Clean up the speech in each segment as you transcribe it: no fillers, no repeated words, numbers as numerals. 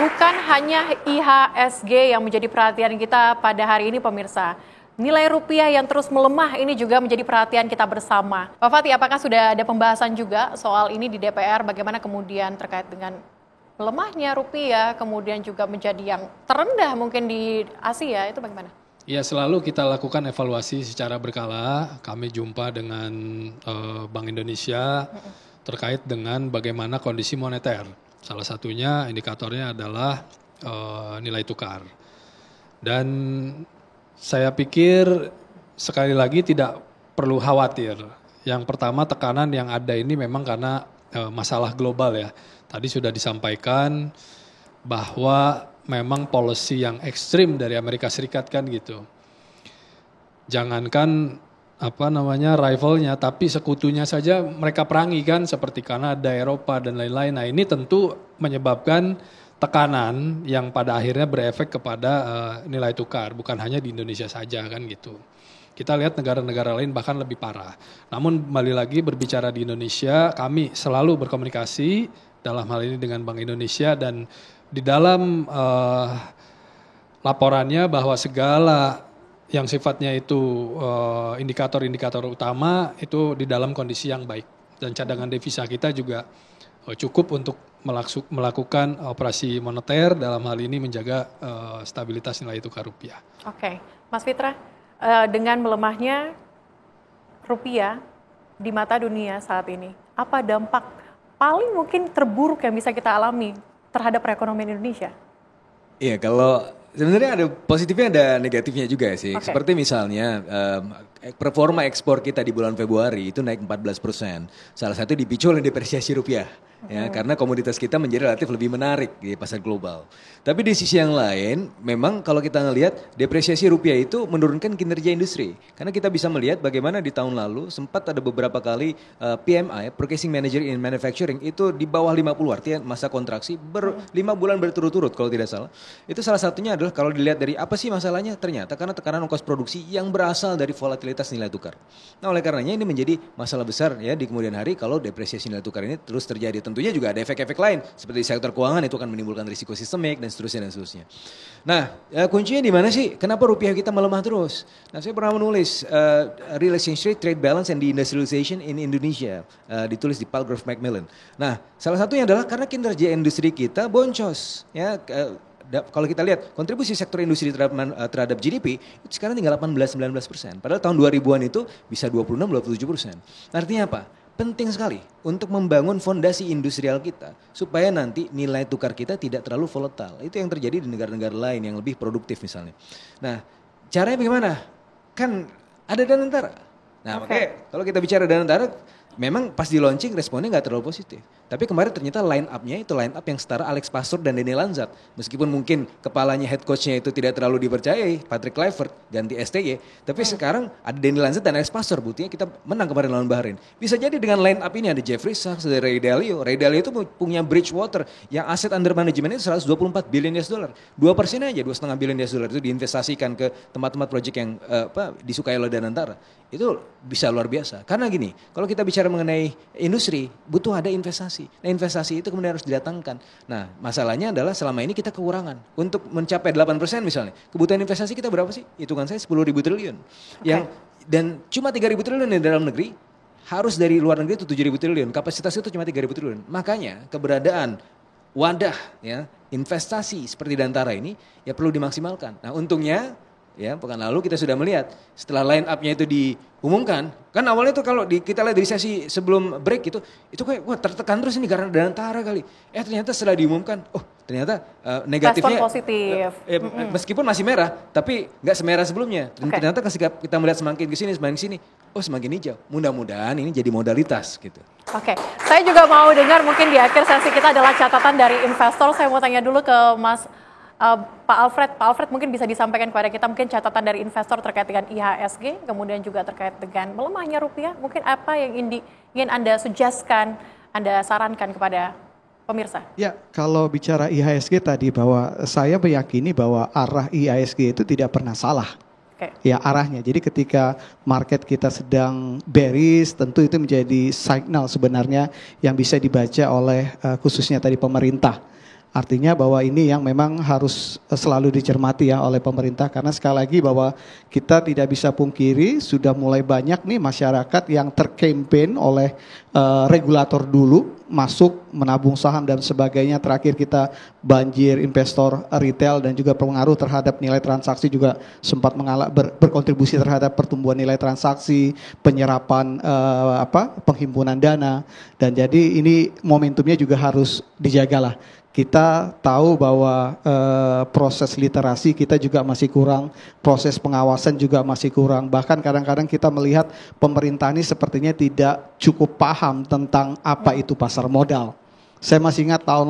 bukan hanya IHSG yang menjadi perhatian kita pada hari ini pemirsa. Nilai rupiah yang terus melemah ini juga menjadi perhatian kita bersama. Pak Fatih, apakah sudah ada pembahasan juga soal ini di DPR, bagaimana kemudian terkait dengan melemahnya rupiah, kemudian juga menjadi yang terendah mungkin di Asia, itu bagaimana? Ya, selalu kita lakukan evaluasi secara berkala. Kami jumpa dengan Bank Indonesia terkait dengan bagaimana kondisi moneter. Salah satunya indikatornya adalah nilai tukar. Dan saya pikir sekali lagi tidak perlu khawatir. Yang pertama, tekanan yang ada ini memang karena masalah global ya. Tadi sudah disampaikan bahwa memang policy yang ekstrim dari Amerika Serikat kan gitu. Jangankan rivalnya, tapi sekutunya saja mereka perangi kan, seperti Kanada, Eropa dan lain-lain. Nah, ini tentu menyebabkan tekanan yang pada akhirnya berefek kepada nilai tukar, bukan hanya di Indonesia saja kan gitu. Kita lihat negara-negara lain bahkan lebih parah. Namun kembali lagi berbicara di Indonesia, kami selalu berkomunikasi dalam hal ini dengan Bank Indonesia, dan di dalam laporannya bahwa segala yang sifatnya itu indikator-indikator utama itu di dalam kondisi yang baik, dan cadangan devisa kita juga cukup untuk melakukan operasi moneter, dalam hal ini menjaga stabilitas nilai tukar rupiah. Oke, Mas Fitra, dengan melemahnya rupiah di mata dunia saat ini, apa dampak paling mungkin terburuk yang bisa kita alami terhadap perekonomian Indonesia? Iya, kalau sebenarnya ada positifnya ada negatifnya juga sih. Okay. Seperti misalnya performa ekspor kita di bulan Februari itu naik 14%. Salah satu dipicu oleh depresiasi rupiah. Ya, karena komoditas kita menjadi relatif lebih menarik di pasar global. Tapi di sisi yang lain, memang kalau kita ngelihat depresiasi rupiah itu menurunkan kinerja industri. Karena kita bisa melihat bagaimana di tahun lalu sempat ada beberapa kali PMI, Purchasing Manager in Manufacturing, itu di bawah 50, artinya masa kontraksi 5 bulan berturut-turut kalau tidak salah. Itu salah satunya adalah kalau dilihat dari apa sih masalahnya, ternyata karena tekanan ongkos produksi yang berasal dari volatilitas nilai tukar. Nah, oleh karenanya ini menjadi masalah besar ya di kemudian hari kalau depresiasi nilai tukar ini terus terjadi. Tentunya juga ada efek-efek lain seperti di sektor keuangan, itu akan menimbulkan risiko sistemik dan seterusnya dan seterusnya. Nah, kuncinya di mana sih? Kenapa rupiah kita melemah terus? Nah, saya pernah menulis Real Exchange Rate, Trade Balance and Deindustrialization in Indonesia, ditulis di Palgrave Macmillan. Nah, salah satunya adalah karena kinerja industri kita boncos ya. Kalau kita lihat kontribusi sektor industri terhadap GDP itu sekarang tinggal 18-19%. Padahal tahun 2000-an itu bisa 26-27%. Artinya apa? Penting sekali untuk membangun fondasi industrial kita supaya nanti nilai tukar kita tidak terlalu volatile. Itu yang terjadi di negara-negara lain yang lebih produktif misalnya. Nah, caranya bagaimana? Kan ada Danantara. Nah, makanya kalau kita bicara Danantara, memang pas di launching responnya nggak terlalu positif. Tapi kemarin ternyata line up-nya itu line up yang setara Alex Pastor dan Danny Lanzat. Meskipun mungkin kepalanya head coach-nya itu tidak terlalu dipercayai, Patrick Kluivert ganti STY. Tapi sekarang ada Danny Lanzat dan Alex Pastor, buktinya kita menang kemarin lawan Bahrain. Bisa jadi dengan line up ini ada Jeffrey Sachs, ada Ray Dalio. Ray Dalio itu punya Bridgewater yang aset under management itu 124 billion US dollar. 2% aja, 2,5 billion US dollar itu diinvestasikan ke tempat-tempat proyek yang disukai oleh Danantara. Itu bisa luar biasa. Karena gini, kalau kita bicara mengenai industri, butuh ada investasi. Nah, investasi itu kemudian harus didatangkan. Nah, masalahnya adalah selama ini kita kekurangan. Untuk mencapai 8% misalnya, kebutuhan investasi kita berapa sih? Hitungan saya 10.000 triliun. Dan cuma 3.000 triliun di dalam negeri, harus dari luar negeri itu 7.000 triliun. Kapasitas itu cuma 3.000 triliun. Makanya keberadaan wadah ya investasi seperti Danantara ini ya perlu dimaksimalkan. Nah, untungnya ya, pekan lalu kita sudah melihat setelah line up-nya itu diumumkan, kan awalnya tuh kalau kita lihat dari sesi sebelum break itu kayak wah tertekan terus ini karena Danantara kali. Ternyata setelah diumumkan, ternyata negatifnya respon positif. Meskipun masih merah, tapi nggak semerah sebelumnya. Dan ternyata ketika kita melihat semakin ke sini, semakin hijau. Mudah-mudahan ini jadi modalitas gitu. Oke, saya juga mau dengar mungkin di akhir sesi kita adalah catatan dari investor. Saya mau tanya dulu ke Mas Pak Alfred mungkin bisa disampaikan kepada kita mungkin catatan dari investor terkait dengan IHSG, kemudian juga terkait dengan melemahnya rupiah, mungkin apa yang ingin Anda suggestkan, Anda sarankan kepada pemirsa? Ya, kalau bicara IHSG tadi bahwa saya meyakini bahwa arah IHSG itu tidak pernah salah. Ya arahnya, jadi ketika market kita sedang bearish, tentu itu menjadi signal sebenarnya yang bisa dibaca oleh khususnya tadi pemerintah. Artinya bahwa ini yang memang harus selalu dicermati ya oleh pemerintah, karena sekali lagi bahwa kita tidak bisa pungkiri sudah mulai banyak nih masyarakat yang tercampaign oleh regulator dulu masuk menabung saham dan sebagainya. Terakhir kita banjir investor retail dan juga pengaruh terhadap nilai transaksi juga sempat berkontribusi terhadap pertumbuhan nilai transaksi, penyerapan penghimpunan dana, dan jadi ini momentumnya juga harus dijagalah. Kita tahu bahwa proses literasi kita juga masih kurang, proses pengawasan juga masih kurang. Bahkan kadang-kadang kita melihat pemerintah ini sepertinya tidak cukup paham tentang apa itu pasar modal. Saya masih ingat tahun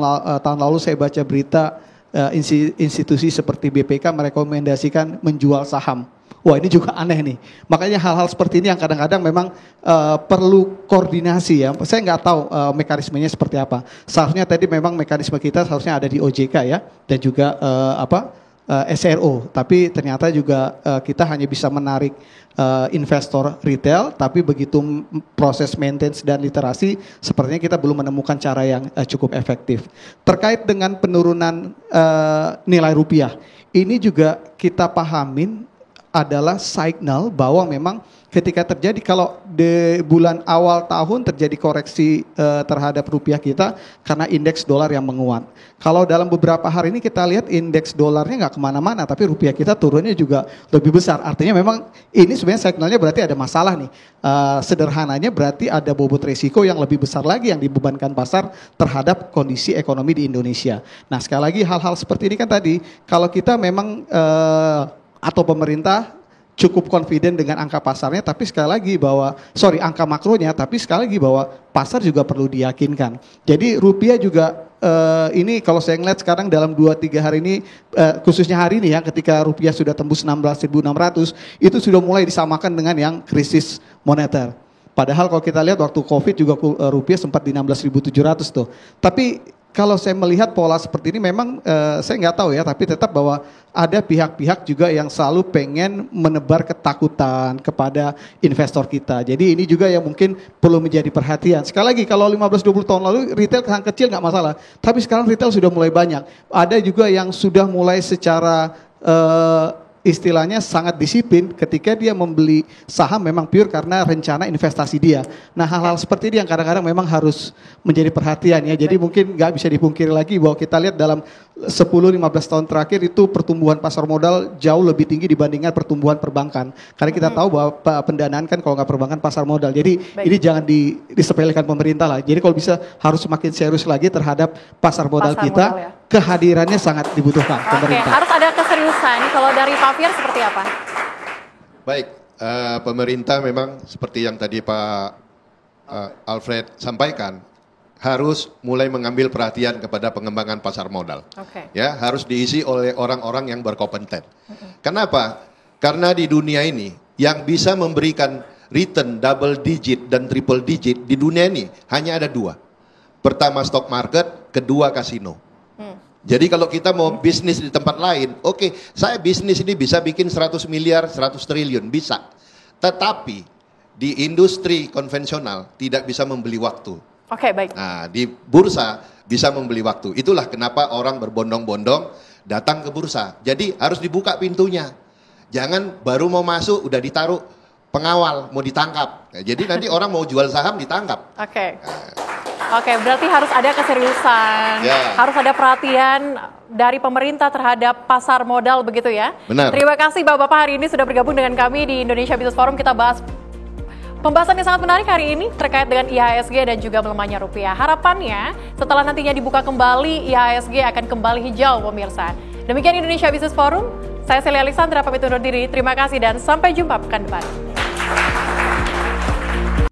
lalu saya baca berita institusi seperti BPK merekomendasikan menjual saham. Wah, ini juga aneh nih. Makanya hal-hal seperti ini yang kadang-kadang memang perlu koordinasi ya. Saya nggak tahu mekanismenya seperti apa. Seharusnya tadi memang mekanisme kita seharusnya ada di OJK ya, dan juga SRO. Tapi ternyata juga kita hanya bisa menarik investor retail, tapi begitu proses maintenance dan literasi, sepertinya kita belum menemukan cara yang cukup efektif. Terkait dengan penurunan nilai rupiah, ini juga kita pahamin adalah signal bahwa memang ketika terjadi, kalau di bulan awal tahun terjadi koreksi terhadap rupiah kita karena indeks dolar yang menguat. Kalau dalam beberapa hari ini kita lihat indeks dolarnya nggak kemana-mana, tapi rupiah kita turunnya juga lebih besar. Artinya memang ini sebenarnya signalnya berarti ada masalah nih. Sederhananya berarti ada bobot risiko yang lebih besar lagi yang dibebankan pasar terhadap kondisi ekonomi di Indonesia. Nah, sekali lagi hal-hal seperti ini kan tadi, kalau kita memang atau pemerintah cukup confident dengan angka pasarnya, tapi sekali lagi angka makronya, tapi sekali lagi bahwa pasar juga perlu diyakinkan. Jadi rupiah juga ini kalau saya ngeliat sekarang dalam 2-3 hari ini, khususnya hari ini ya, ketika rupiah sudah tembus 16.600, itu sudah mulai disamakan dengan yang krisis moneter. Padahal kalau kita lihat waktu COVID juga rupiah sempat di 16.700 tuh. Tapi kalau saya melihat pola seperti ini memang saya nggak tahu ya, tapi tetap bahwa ada pihak-pihak juga yang selalu pengen menebar ketakutan kepada investor kita. Jadi ini juga yang mungkin perlu menjadi perhatian. Sekali lagi, kalau 15-20 tahun lalu retail yang kecil nggak masalah, tapi sekarang retail sudah mulai banyak. Ada juga yang sudah mulai secara istilahnya sangat disiplin ketika dia membeli saham memang pure karena rencana investasi dia. Nah, hal-hal seperti ini yang kadang-kadang memang harus menjadi perhatian ya. Jadi mungkin nggak bisa dipungkiri lagi bahwa kita lihat dalam 10-15 tahun terakhir itu pertumbuhan pasar modal jauh lebih tinggi dibandingkan pertumbuhan perbankan. Karena kita tahu bahwa pendanaan kan kalau nggak perbankan pasar modal. Jadi ini jangan disepelekan pemerintah lah. Jadi kalau bisa harus semakin serius lagi terhadap pasar modal kita. Modal, ya. Kehadirannya sangat dibutuhkan pemerintah. Harus ada keseriusan. Kalau dari Pak Fier seperti apa? Baik, pemerintah memang seperti yang tadi Pak Alfred sampaikan, harus mulai mengambil perhatian kepada pengembangan pasar modal. Ya, harus diisi oleh orang-orang yang berkompeten. Kenapa? Karena di dunia ini yang bisa memberikan return double digit dan triple digit di dunia ini hanya ada 2. Pertama stock market, kedua kasino. Jadi kalau kita mau bisnis di tempat lain, oke, saya bisnis ini bisa bikin 100 miliar, 100 triliun, bisa. Tetapi di industri konvensional tidak bisa membeli waktu. Oke, baik. Nah, di bursa bisa membeli waktu. Itulah kenapa orang berbondong-bondong datang ke bursa. Jadi harus dibuka pintunya. Jangan baru mau masuk udah ditaruh pengawal, mau ditangkap. Nah, jadi nanti orang mau jual saham ditangkap. Oke, berarti harus ada keseriusan, harus ada perhatian dari pemerintah terhadap pasar modal begitu ya. Benar. Terima kasih Bapak-Bapak hari ini sudah bergabung dengan kami di Indonesia Business Forum. Kita bahas pembahasan yang sangat menarik hari ini terkait dengan IHSG dan juga melemahnya rupiah. Harapannya setelah nantinya dibuka kembali, IHSG akan kembali hijau pemirsa. Demikian Indonesia Business Forum, saya Celia Alexandra pamit undur diri. Terima kasih dan sampai jumpa pekan depan.